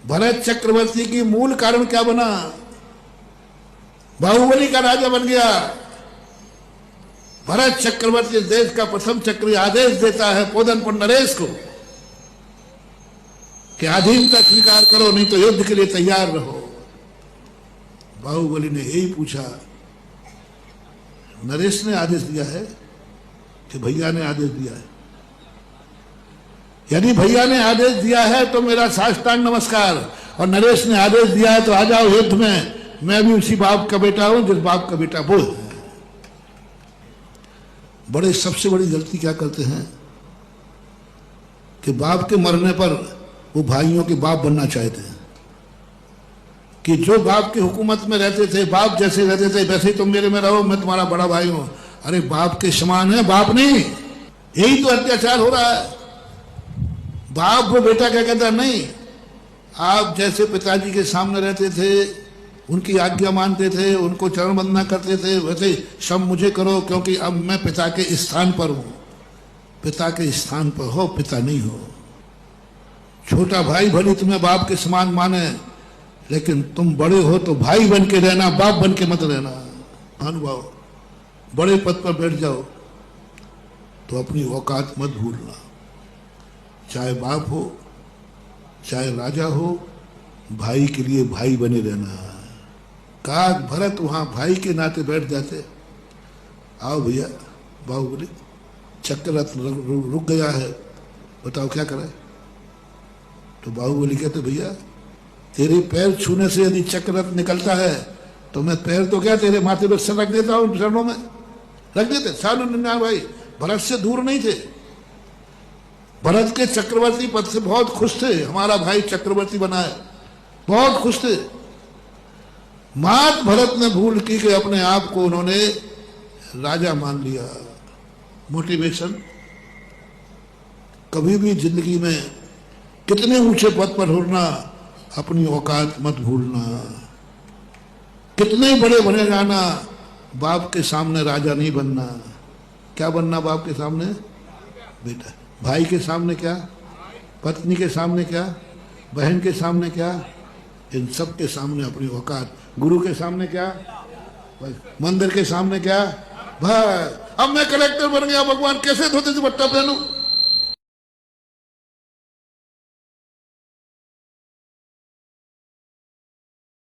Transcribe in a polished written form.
भरत चक्रवर्ती की मूल कारण क्या बना? बाहुबली का राजा बन गया। भरत चक्रवर्ती देश का प्रथम चक्री आदेश देता है पोदनपुर नरेश को कि अधीनता स्वीकार करो, नहीं तो युद्ध के लिए तैयार रहो। बाहुबली ने यही पूछा, नरेश ने आदेश दिया है कि भैया ने आदेश दिया है? यदि भैया ने आदेश दिया है तो मेरा साष्टांग नमस्कार, और नरेश ने आदेश दिया है तो आ जाओ युद्ध में। मैं भी उसी बाप का बेटा हूं जिस बाप का बेटा वो है। बड़े सबसे बड़ी गलती क्या करते हैं कि बाप के मरने पर वो भाइयों के बाप बनना चाहते हैं कि जो बाप की हुकूमत में रहते थे, बाप जैसे रहते थे वैसे ही तुम मेरे में रहो, मैं तुम्हारा बड़ा भाई हूं। अरे बाप के समान है, बाप नहीं। यही तो अत्याचार हो रहा है। बाप वो बेटा क्या कहता, नहीं आप जैसे पिताजी के सामने रहते थे, उनकी आज्ञा मानते थे, उनको चरण वंदना करते थे, वैसे सब मुझे करो, क्योंकि अब मैं पिता के स्थान पर हूं। पिता के स्थान पर हो, पिता नहीं हो। छोटा भाई भले तुम्हें बाप के समान माने, लेकिन तुम बड़े हो तो भाई बन के रहना, बाप बन के मत रहना। अनुभव, बड़े पद पर बैठ जाओ तो अपनी औकात मत भूलना। चाहे बाप हो, चाहे राजा हो, भाई के लिए भाई बने रहना। काश भरत वहां भाई के नाते बैठ जाते। आओ भैया, बाहुबली चक्ररत्न रुक गया है, बताओ क्या करें? तो बाहुबली कहते, भैया तेरे पैर छूने से यदि चक्ररत्न निकलता है तो मैं पैर तो क्या तेरे माथे पर सर रख देता हूं, चरणों में रख देते। सालू नन्ना भाई भरत से दूर नहीं थे, भरत के चक्रवर्ती पद से बहुत खुश थे। हमारा भाई चक्रवर्ती बना है, बहुत खुश थे। मात भरत ने भूल की कि अपने आप को उन्होंने राजा मान लिया। मोटिवेशन, कभी भी जिंदगी में कितने ऊंचे पद पर होना, अपनी औकात मत भूलना। कितने बड़े बने जाना, बाप के सामने राजा नहीं बनना। क्या बनना बाप के सामने? बेटा। भाई के सामने क्या? पत्नी के सामने क्या? बहन के सामने क्या? इन सब के सामने अपनी औकात। गुरु के सामने क्या? मंदिर के सामने क्या? भाई अब मैं कलेक्टर बन गया, भगवान कैसे धोती दुपट्टा पहनूं?